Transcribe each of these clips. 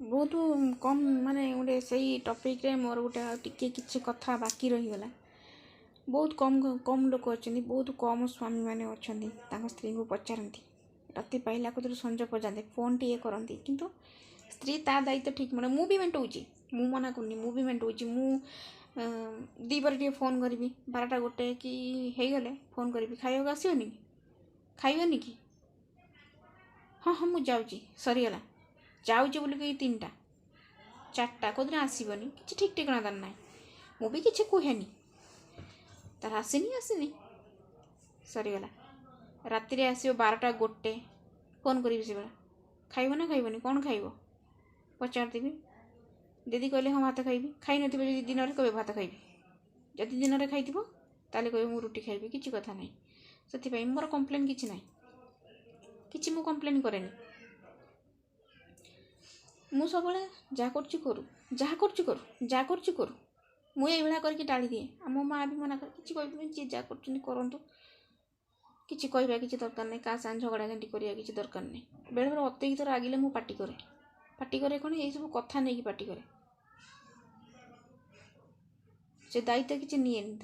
बहुत कम माने गोटे से टपिक रे मोर गोटे टिके किसी कथा बाकी रहीगला। बहुत कम कम लोक अच्छा, बहुत कम स्वामी मैंने अच्छा स्त्री को पचारती राति पाइला कतु संज पर्यंत फोन टे करती किंतु स्त्री ता दायित्व ठीक मैंने मुझे मेटाऊँगी मु मना करनी मुझे मेटाऊँगी मु दीपर टे फोन करी 12टा गोटे कि गले फोन करी खाइबा आसोनी खाइबनी कि हाँ हाँ मुझे जाऊँगी सरीगला जाऊँगी बोल 3टा 4टा कौन आसबनी कि ठीक ठिकाना तार ना मुझे किसी कहेनी तार आसनी सरीगला राति आसो 12टा गोटे फोन करी से बेला खाइब ना खाइबनी कौन खाइब पचारदेवी दीदी कहले हाँ भात खाइबी खाई नथिबे जदि दिन में कहे भात खाइबी जदि दिन में खाइथिबो ताले कहे मु रुटी खाइबी किछि कथा नहीं से मोर कंप्लेन किछि नहीं किछि मु कंप्लेन करेनी मु सब जहाँ करू मुझे भाया करके टाड़ी दिए मो माँ भी मना कर किसी कह जी जहाँ करूँ किसी कहवा किसी दरकार नहीं क्या साथ झगड़ा झांटी करवा किसी दरकार नहीं बेले बेले अत्यधिक रागिले मु पाटी करे कौन ये सब कथा नहीं पाटी करे से दायित्व किसी निएनी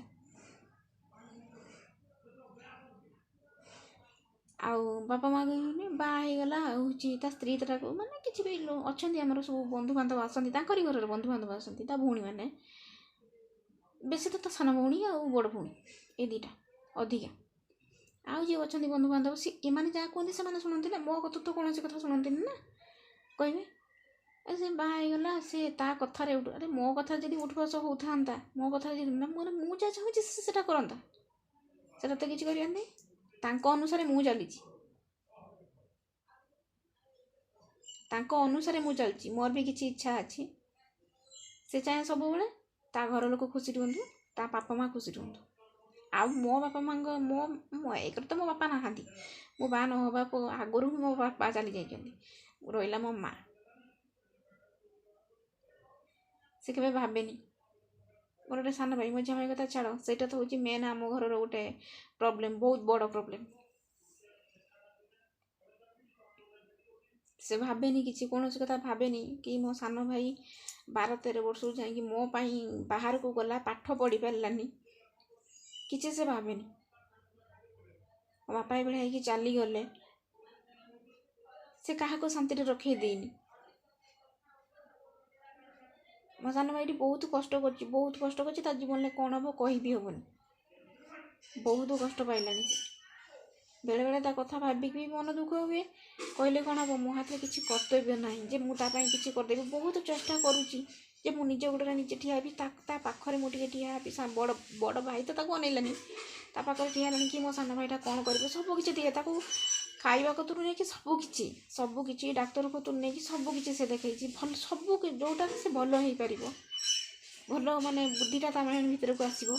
आउ बापा माँ कहने बाहला हूँ स्त्री तक माने किसी भी अच्छा आम सब बंधुबांधव आसती घर बंधुबांधव आसती भौणी मैंने बेसी तो सान भौणी आ बड़ भौणी ये 2टा अधिका आउ जी अच्छा बंधुबांधव सी एम जहाँ कहते से शुणती ना मो कथा तो कौन कथा शुणती ना कहे से बाहला सी कथार अरे मो कथा जी उठ बस होता मो कथा मुझे जहाँ चाहूँगी से करता से तो किसी कर अनुसार मु चली अनुसार मु चलती मोर भी किसी इच्छा अच्छी से चाहे सब बेले ता घर लोक खुशी रुहतु ता बापा माँ खुशी रुहतु आ मो बापा माँ मो एक तो मो बापा ना मो बा नवा आगुरी मो बापा चली जाइए रहा मो माँ से केवे भावेनी मोर गोटे सान भाई मझिया भाई कथा छाड़ से तो हूँ मेन आम घर गोटे प्रॉब्लम बहुत बड़ प्रॉब्लम से भावेनी किसी कौन कथा भावेनी कि मो सान भाई 12-13 वर्ष जाकि मो पाई बाहर को गला पाठ पढ़ी पारानी किसी से भावेनी मो बापा ये है चली गले से क्या शांति रखे देनी मो सान भाई बहुत कष्ट कर जीवन में कौन हम कह भी हेनी बहुत कष्ट पाइला बेले बेले कथा भाविक भी मन दुख हुए कहले कौन हम मो हाथ में किसी कर्तव्य ना जे मुझे किसी करदेवी बहुत चेष्टा करुँची मु निज गोटे निजे ठियाबी पाखे मुझे ठिया बड़ बड़ भाई तो अनैलानी पाखे ठिया कि मो सान भाईटा कौन कर सब किसी दिए खाइबा कतुर नहीं सब किसी डाक्तर कतुर नहीं सब किसी से देखी भल सब जोटा से भल हो पार भल माने बुद्धिटा ता भीतर को आसो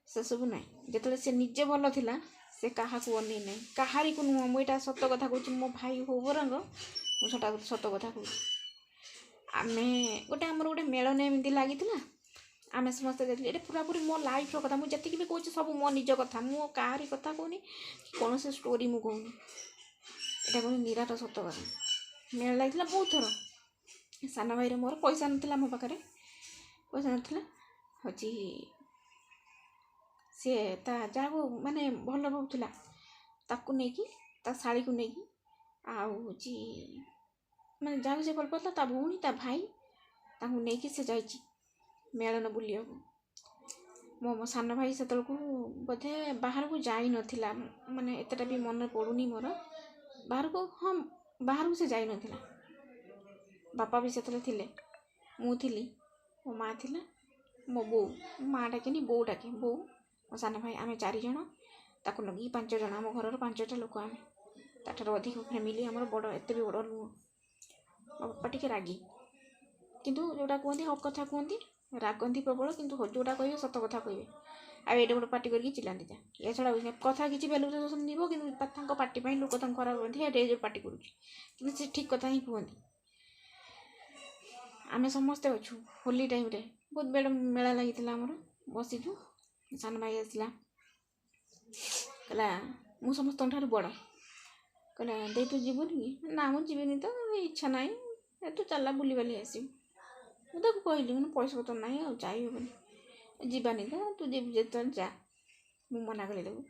से सब ना जो से निजे भल थिला से क्या अनै ना कहारी को नुह मुझा सत कथा कहूँ मो भाई हो बरंग मुझे सत कथा कहूँ आम गोटे आमर गोटे मेलन एमती लगी आम समस्ते देखिए ये पूरा पूरी मो लाइफ कथा मुझे जी भी कहूँ सब मो निज कथा मु कहारी कथा कहूनी कौन से स्टोरी मु कहूनी यहाँ कहूँ निराट सत कथा मेल लगी बहुत थर सान भाई मोर पैसा ना मो पाखे पैसा ना हूँ सी जहाँ को माने भल भावुला ताकू नहीं शाड़ी को नहीं आउ मैं जहाँ से भल पाता ता भौणी ता भाई नहीं से जा मेलन बुलिया मो सान भाई से बोधे बाहर को जाई नथिला माने एतटा भी मन पड़ुनी मोर बाहर को हाँ बाहर को से जाई नथिला बापा भी से थिले मु थिली मो माँ थिला मो बो माँ डाके बो डाके बो मो सान भाई आम 4 जन ताको लगी 5 जन आम घर 5टा लोक आम ताठार अधिक फैमिली आमर बड़ एत भी बड़ नुह मो बापा टिके रागी किंतु जोटा कहते हक कथा कहती रागंती प्रबल किंतु जोटा कहे सत कथा कहे आ ये गोटे पार्टी करके चिल्लाती जा या छड़ा कथा किसी भैल्यूएसन दीब कि पार्टी लोक खराब करते जो पार्टी करुँच ठीक कथा ही कहती आम समस्ते अच्छु होली टाइम रे बहुत बड़ मेला लगी आमर बसीचु सान भाई आसला कहला मु समस्त बड़ कहला दे तू जीवन कि ना मुझे जीवनी तो इच्छा ना ତୁ ଚାଲା ବୁଲିବାଲି ଆସିବୁ। ମୁଁ ତାକୁ କହିଲି ମାନେ ପଇସା ପତ୍ର ନାହିଁ ଆଉ ଯାଇ ହେବନି, ଯିବାନି ତ, ତୁ ଯିବୁ ଯେତେବେଳେ ଯା। ମୁଁ ମନା କଲି ତାକୁ।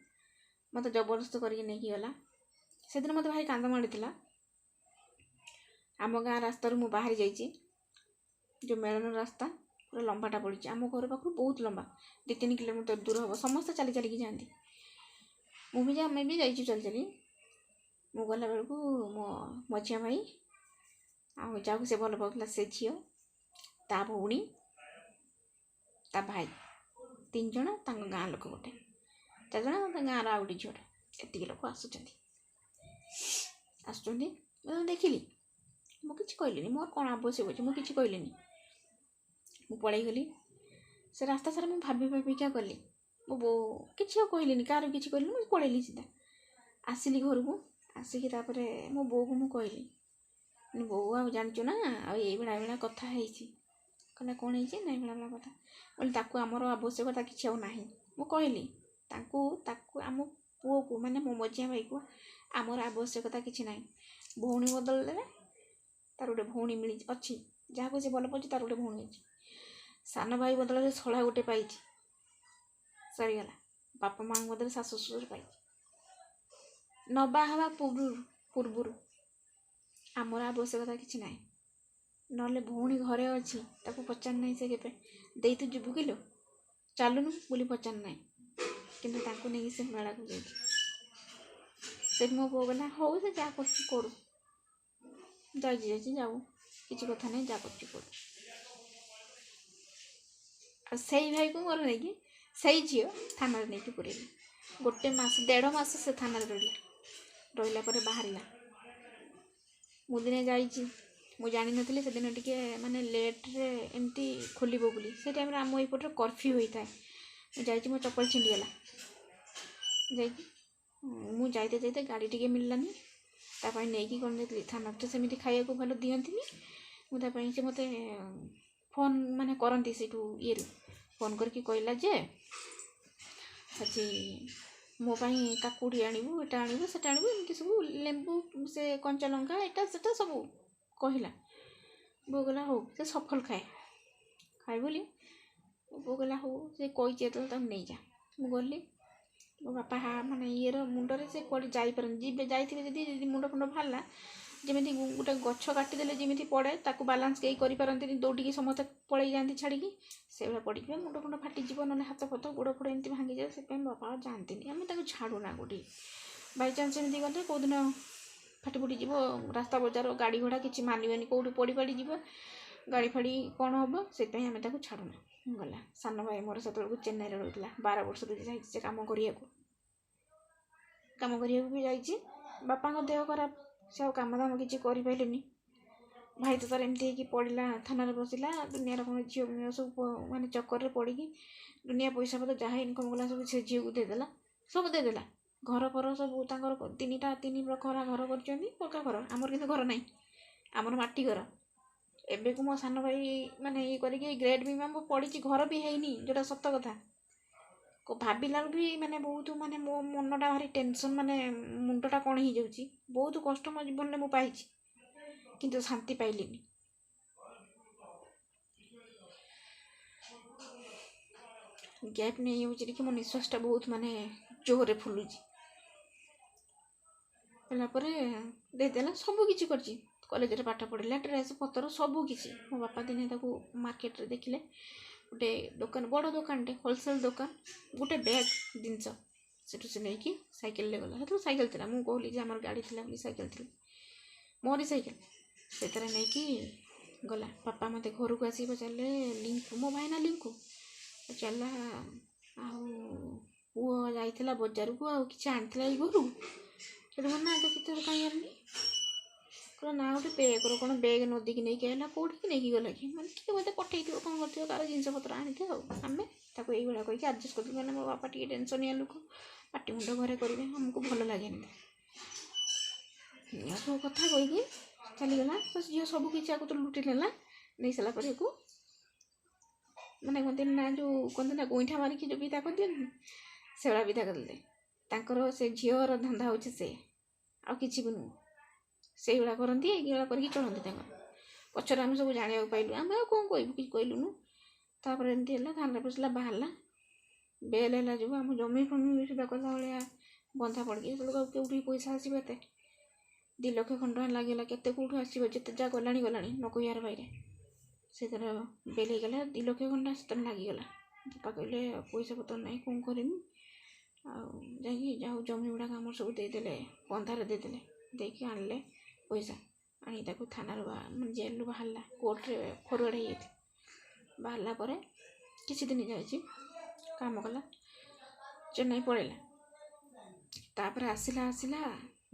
ମୋତେ ଜବରଦସ୍ତ କରିକି ନେଇକି ଗଲା। ସେଦିନ ମୋତେ ଭାରି କାନ୍ଦ ମାଡ଼ିଥିଲା। ଆମ ଗାଁ ରାସ୍ତାରୁ ମୁଁ ବାହାରି ଯାଇଛି, ଯେଉଁ ମେଳନ ରାସ୍ତା ପୁରା ଲମ୍ବାଟା ପଡ଼ିଛି। ଆମ ଘର ପାଖରୁ ବହୁତ ଲମ୍ବା, 2-3 କିଲୋମିଟର ଦୂର ହେବ। ସମସ୍ତେ ଚାଲି ଚାଲିକି ଯାଆନ୍ତି, ଆମେ ବି ଯାଇଛୁ ଚାଲି ଚାଲି। ମୁଁ ଗଲାବେଳକୁ ମୋ ମଝିଆ ଭାଇ ଆଉ ଯାହାକୁ ସେ ଭଲ ପାଉଥିଲା ସେ ଝିଅ, ତା ଭଉଣୀ, ତା ଭାଇ, 3 ଜଣ, ତାଙ୍କ ଗାଁ ଲୋକ ଗୋଟେ 4 ଜଣ, ତାଙ୍କ ଗାଁର ଆଉ ଗୋଟେ ଝିଅଟା, ଏତିକି ଲୋକ ଆସୁଛନ୍ତି। ମୁଁ ଦେଖିଲି, ମୁଁ କିଛି କହିଲିନି, ମୋର କ'ଣ ଆବଶ୍ୟକ ଅଛି, ମୁଁ କିଛି କହିଲିନି, ମୁଁ ପଳେଇଗଲି। ସେ ରାସ୍ତା ସାରା ମୁଁ ଭାବିକା ଗଲି। ମୋ ବୋଉ କିଛି ଆଉ କହିଲିନି, କାହାର କିଛି କହିଲିନି, ମୁଁ ପଳେଇଲି ସିଧା। ଆସିଲି ଘରକୁ, ଆସିକି ତାପରେ ମୋ ବୋଉକୁ ମୁଁ କହିଲି, ବୋଉ ଆଉ ଜାଣିଛୁ ନା, ଆଉ ଏଇଭଳିଆ କଥା ହେଇଛି। କହିଲା କ'ଣ ହେଇଛି? ନା ଏଇଭଳିଆ କଥା। କହିଲି ତାକୁ ଆମର ଆବଶ୍ୟକତା କିଛି ଆଉ ନାହିଁ। ମୁଁ କହିଲି ତାକୁ ଆମ ପୁଅକୁ ମାନେ ମୋ ମଝିଆ ଭାଇକୁ ଆମର ଆବଶ୍ୟକତା କିଛି ନାହିଁ। ଭଉଣୀ ବଦଳରେ ତାର ଗୋଟେ ଭଉଣୀ ଅଛି, ଯାହାକୁ ସେ ଭଲ ପାଉଛି ତାର ଗୋଟେ ଭଉଣୀ ଅଛି। ସାନ ଭାଇ ବଦଳରେ ଶଳା ଗୋଟେ ପାଇଛି, ସରିଗଲା। ବାପା ମାଆଙ୍କ ବଦଳରେ ଶାଶୁ ଶ୍ୱଶୁର ପାଇଛି। ନ ବାହା ହେବା ପୂର୍ବରୁ ଆମର ଆବଶ୍ୟକତା କିଛି ନାହିଁ। ନହେଲେ ଭଉଣୀ ଘରେ ଅଛି, ତାକୁ ପଚାର ନାହିଁ ସେ କେବେ ଦେଇ ତୁ ଯିବୁ କିଲୋ, ଚାଲୁନୁ ବୋଲି ପଚାର ନାହିଁ। କିନ୍ତୁ ତାଙ୍କୁ ନେଇକି ସେ ମେଳାକୁ ଯାଇଛି। ସେଠି ମୋ ବୋଉ କହିଲା ହଉ ସେ ଯାହା କରୁଛି କରୁ, ଯାଇଛି ଯାଉ, କିଛି କଥା ନାହିଁ, ଯାହା କରୁଛି କରୁ। ଆଉ ସେଇ ଭାଇକୁ ମୋର ନେଇକି ସେଇ ଝିଅ ଥାନାରେ ନେଇକି ପୁରେଇଲି। 1.5 ମାସ ସେ ଥାନାରେ ରହିଲା ପରେ ବାହାରିଲା। ମୁଁ ଦିନେ ଯାଇଛି, ମୁଁ ଜାଣିନଥିଲି ସେଦିନ ଟିକେ ମାନେ ଲେଟ୍ରେ ଏମିତି ଖୋଲିବ ବୋଲି। ସେ ଟାଇମ୍ରେ ଆମ ଏଇପଟରେ କର୍ଫ୍ୟୁ ହୋଇଥାଏ। ମୁଁ ଯାଇଛି, ମୋ ଚପଲ ଛିଣ୍ଡିଗଲା। ଯାଇକି ମୁଁ ଯାଇତେ ଗାଡ଼ି ଟିକେ ମିଳିଲାନି, ତା ପାଇଁ ନେଇକି କ'ଣ ଯାଇଥିଲି ଥାନାରେ। ତ ସେମିତି ଖାଇବାକୁ ଭଲ ଦିଅନ୍ତିନି। ମୁଁ ତା ପାଇଁ, ସେ ମୋତେ ଫୋନ୍ ମାନେ କରନ୍ତି ସେଇଠୁ ଇଏରୁ ଫୋନ୍ କରିକି କହିଲା ଯେ ଆଜି ମୋ ପାଇଁ କାକୁଡ଼ି ଆଣିବୁ, ଏଟା ଆଣିବୁ, ସେଟା ଆଣିବୁ, ଏମିତି ସବୁ ଲେମ୍ବୁ, ସେ କଞ୍ଚା ଲଙ୍କା, ଏଟା ସେଟା ସବୁ କହିଲା। ବୋଉ କହିଲା ହଉ, ସେ ସଫଲ ଖାଏ ବୋଲି ବୋଉ କହିଲା ହଉ, ସେ କହିଛି ଯେତେବେଳେ ତାକୁ ନେଇଯା। ମୁଁ ଗଲି, ମୋ ବାପା ମାନେ ଇଏର ମୁଣ୍ଡରେ ସେ କୁଆଡ଼େ ଯାଇପାରନ୍ତି, ଯାଇଥିବେ ଯଦି ମୁଣ୍ଡ ବାହାରିଲା, ଯେମିତି ଗୋଟେ ଗଛ କାଟିଦେଲେ ଯେମିତି ପଡ଼େ, ତାକୁ ବାଲାନ୍ସ କେହି କରିପାରନ୍ତିନି, ଦୌଡ଼ିକି ସମସ୍ତେ ପଳେଇ ଯାଆନ୍ତି ଛାଡ଼ିକି, ସେଇଭଳିଆ ପଡ଼ିଯିବେ, ମୁଣ୍ଡ ଫାଟିଯିବ, ନହେଲେ ହାତ ଫାତ ଗୋଡ଼ ଫୋଡ଼ ଏମିତି ଭାଙ୍ଗିଯାଏ। ସେଥିପାଇଁ ବାପା ଆଉ ଯାଆନ୍ତିନି, ଆମେ ତାକୁ ଛାଡ଼ୁନା କୋଉଠି। ବାଇଚାନ୍ସ ଏମିତି ଗଲେ କେଉଁଦିନ ଫାଟି ଫୁଟିଯିବ, ରାସ୍ତା ବଜାର ଗାଡ଼ି ଘୋଡ଼ା କିଛି ମାନିବେନି, କେଉଁଠି ପଡ଼ି ଯିବ, ଗାଡ଼ି ଫାଡ଼ି କ'ଣ ହେବ, ସେଥିପାଇଁ ଆମେ ତାକୁ ଛାଡ଼ୁନା। ଗଲା। ସାନ ଭାଇ ମୋର ସେତେବେଳକୁ ଚେନ୍ନାଇରେ ରହୁଥିଲା, 12 ବର୍ଷ ଧରି ଯାଇଛି ସେ କାମ କରିବାକୁ ବି ଯାଇଛି। ବାପାଙ୍କ ଦେହ ଖରାପ, ସେ ଆଉ କାମ ଦାମ କିଛି କରିପାରିଲେନି। ଭାଇ ତ ତାର ଏମିତି ହେଇକି ପଡ଼ିଲା, ଥାନାରେ ବସିଲା, ଦୁନିଆର କ'ଣ ଝିଅ ସବୁ ମାନେ ଚକ୍କରରେ ପଡ଼ିକି ଦୁନିଆ ପଇସା ପତ୍ର ଯାହା ଇନକମ୍ କଲା ସବୁ ସେ ଝିଅକୁ ଦେଇଦେଲା, ସବୁ ଦେଇଦେଲା। ଘର ଫର ସବୁ ତାଙ୍କର 3 ବଖରା ଘର କରିଛନ୍ତି, ପକ୍କା ଘର। ଆମର କିନ୍ତୁ ଘର ନାହିଁ, ଆମର ମାଟି ଘର। ଏବେକୁ ମୋ ସାନ ଭାଇ ମାନେ ଇଏ କରିକି ଗ୍ରେଡ୍ ବି ପଡ଼ିଛି, ଘର ବି ହେଇନି, ଯେଉଁଟା ସତ କଥା। ଭାବିଲାରୁ ବି ମାନେ ବହୁତ ମାନେ ମୋ ମନଟା ଭାରି ଟେନସନ୍, ମାନେ ମୁଣ୍ଡଟା କ'ଣ ହେଇଯାଉଛି। ବହୁତ କଷ୍ଟ ମୋ ଜୀବନରେ ମୁଁ ପାଇଛି, କିନ୍ତୁ ଶାନ୍ତି ପାଇଲିନି। ଗ୍ୟାପ୍ ନେଇଯାଉଛି ଟିକେ, ମୋ ନିଶ୍ୱାସଟା ବହୁତ ମାନେ ଜୋରରେ ଫୁଲୁଛି। ହେଲା ପରେ ଦେଇଦେଲା, ସବୁ କିଛି କରିଛି। କଲେଜରେ ପାଠ ପଢ଼ିଲା, ଡ୍ରେସ୍ ପତ୍ର ସବୁ କିଛି। ମୋ ବାପା ଦିନେ ତାକୁ ମାର୍କେଟରେ ଦେଖିଲେ, ଗୋଟେ ଦୋକାନ, ବଡ଼ ଦୋକାନଟେ, ହୋଲସେଲ୍ ଦୋକାନ, ଗୋଟେ ବ୍ୟାଗ୍ ଜିନିଷ ସେଠୁ ସେ ନେଇକି ସାଇକେଲରେ ଗଲା। ସେଠୁ ସାଇକେଲ ଥିଲା, ମୁଁ କହିଲି ଯେ ଆମର ଗାଡ଼ି ଥିଲା ବୋଲି ସାଇକେଲ ଥିଲା, ମୋରି ସାଇକେଲ, ସେଥିରେ ନେଇକି ଗଲା। ବାପା ମୋତେ ଘରକୁ ଆସିକି ପଚାରିଲେ, ଲିଙ୍କୁ, ମୋ ଭାଇ ନା ଲିଙ୍କୁ, ପଚାରିଲା ଆଉ ପୁଅ ଯାଇଥିଲା ବଜାରକୁ, ଆଉ କିଛି ଆଣିଥିଲା ଏଇ ଘରକୁ? ସେଠୁ ନା ତ କିଛି କାହିଁ ଆଣିନି। କହିଲା ନା, ଗୋଟେ ବ୍ୟାଗ୍ର କ'ଣ ବ୍ୟାଗ୍ ନଦୀକି ନେଇକି ଆସିଲା। କେଉଁଠିକି ନେଇକି ଗଲା କି? ମାନେ କିଏ ବୋଧେ ପଠେଇଥିବ, କ'ଣ କରିଥିବ, କାହାର ଜିନିଷପତ୍ର ଆଣିଥିବ। ଆଉ ଆମେ ତାକୁ ଏଇଭଳିଆ କହିକି ଆଡ଼ଜଷ୍ଟ କରିଥିଲୁ। ମାନେ ମୋ ବାପା ଟିକେ ଟେନସନିଆ ଲୋକ, ପାଟି ମୁଣ୍ଡ ଘରେ କରିବେ, ଆମକୁ ଭଲ ଲାଗେନି। ସବୁ କଥା କହିକି ଚାଲିଗଲା। ତ ଝିଅ ସବୁ କିଛି ଆକୁ ତ ଲୁଟି ନେଲା। ନେଇସାରିଲା ପରେ ଆକୁ ମାନେ କୁହନ୍ତି ନା, ଯେଉଁ କୁହନ୍ତି ନା ଗୋଇଠା ମାରିକି ଯେଉଁ ବିଦା କରିଦିଅନ୍ତି, ସେଭଳିଆ ବିଦା କରିଦେଲେ। ତାଙ୍କର ସେ ଝିଅର ଧନ୍ଦା ହେଉଛି ସେ, ଆଉ କିଛି ବି ନୁହଁ। ସେଇଭଳିଆ କରନ୍ତି, ଏଇଭଳିଆ କରିକି ଚଳନ୍ତି ତାଙ୍କର। ପଛରେ ଆମେ ସବୁ ଜାଣିବାକୁ ପାଇଲୁ। ଆମେ ଆଉ କ'ଣ କହିବୁ, କିଛି କହିଲୁନୁ। ତାପରେ ଏମିତି ହେଲା, ଥାନାରେ ପଶିଲା, ବାହାରିଲା। ବେଲ୍ ହେଲା ଯୋଗୁଁ ଆମ ଜମି ଫମି ବି ସୁଧା କଲା ଭଳିଆ ବନ୍ଧା ପଡ଼ିକି, ସେତେବେଳକୁ ଆଉ କେଉଁଠି ପଇସା ଆସିବ ଏତେ? 2 ଲକ୍ଷ ଖଣ୍ଡ ଟଙ୍କା ଲାଗିଗଲା। କେତେ କେଉଁଠୁ ଆସିବ? ଯେତେ ଯାହା ଗଲାଣି ନ କହିବାର বাইরে। ସେଥିରେ ବେଲ୍ ହେଇଗଲା, 2 ଲକ୍ଷ ଖଣ୍ଡ ସେଥିରେ ଲାଗିଗଲା। ବାପା କହିଲେ ପଇସା ପତ୍ର ନାହିଁ, କ'ଣ କରିମି? ଆଉ ଯାଇକି ଯାଉ ଜମି ଗୁଡ଼ାକ ଆମର ସବୁ ଦେଇଦେଲେ, ବନ୍ଧାରେ ଦେଇଦେଲେ। ଦେଇକି ଆଣିଲେ ପଇସା, ଆଣି ତାକୁ ଥାନାରୁ ମାନେ ଜେଲରୁ ବାହାରିଲା, କୋର୍ଟରେ ଫରୱାର୍ଡ଼ ହେଇଯାଇଥିଲା। ବାହାରିଲା ପରେ କିଛି ଦିନ ଯାଇଛି, କାମ କଲା, ଚେନ୍ନାଇ ପଳେଇଲା। ତାପରେ ଆସିଲା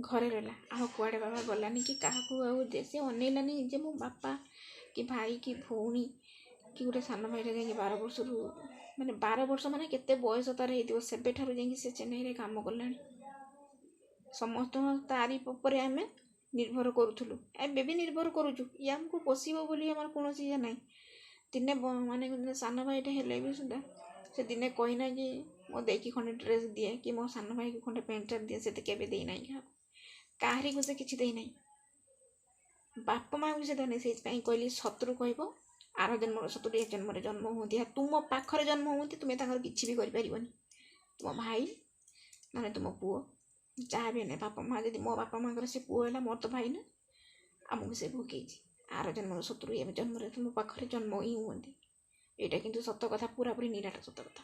ଘରେ ରହିଲା, ଆଉ କୁଆଡ଼େ ବାବା ଗଲାନି କି କାହାକୁ ଆଉ ସେ ଅନେଇଲାନି ଯେ ମୋ ବାପା କି ଭାଇ କି ଭଉଣୀ କି ଗୋଟେ ସାନ ଭାଇଟା ଯାଇକି 12 ବର୍ଷରୁ ମାନେ 12 ବର୍ଷ ମାନେ କେତେ ବୟସ ତାର ହେଇଥିବ, ସେବେଠାରୁ ଯାଇକି ସେ ଚେନ୍ନାଇରେ କାମ କଲାଣି। ସମସ୍ତଙ୍କ ତାରି ଉପରେ ଆମେ ନିର୍ଭର କରୁଥିଲୁ, ଏବେ ବି ନିର୍ଭର କରୁଛୁ। ଇଏ ଆମକୁ ପୋଷିବ ବୋଲି ଆମର କୌଣସି ଇଏ ନାହିଁ। ଦିନେ ମାନେ ସାନ ଭାଇଟା ହେଲେ ବି ସୁଦ୍ଧା ସେ ଦିନେ କହିନା କି ମୋ ଦେଇକି ଖଣ୍ଡେ ଡ୍ରେସ୍ ଦିଏ କି ମୋ ସାନ ଭାଇକୁ ଖଣ୍ଡେ ପ୍ୟାଣ୍ଟ ସାର୍ଟ ଦିଏ, ସେତେ କେବେ ଦେଇନାହିଁ କାହାକୁ। କାହାରିକୁ ସେ କିଛି ଦେଇନାହିଁ। ବାପା ମାଆଙ୍କୁ ସେ ଦେଉନାହିଁ। ସେଇଥିପାଇଁ କହିଲି ଶତ୍ରୁ କହିବ ଆର ଜନ୍ମର ଶତ୍ରୁ ଏ ଜନ୍ମରେ ଜନ୍ମ ହୁଅନ୍ତି। ତୁମ ପାଖରେ ଜନ୍ମ ହୁଅନ୍ତି, ତୁମେ ତାଙ୍କର କିଛି ବି କରିପାରିବନି। ତୁମ ଭାଇ ମାନେ ତୁମ ପୁଅ ଯାହା ବି ହେଲେ, ବାପା ମାଆ ଯଦି ମୋ ବାପା ମାଆଙ୍କର ସେ ପୁଅ ହେଲା, ମୋର ତ ଭାଇ ନା, ଆମକୁ ସେ ଭୋଗେଇଛି। ଆର ଜନ୍ମର ଶତ୍ରୁ ଏ ଜନ୍ମରେ ତୁମ ପାଖରେ ଜନ୍ମ ହିଁ ହୁଅନ୍ତି। ଏଇଟା କିନ୍ତୁ ସତ କଥା, ପୁରାପୁରି ନିରାଟ ସତ କଥା।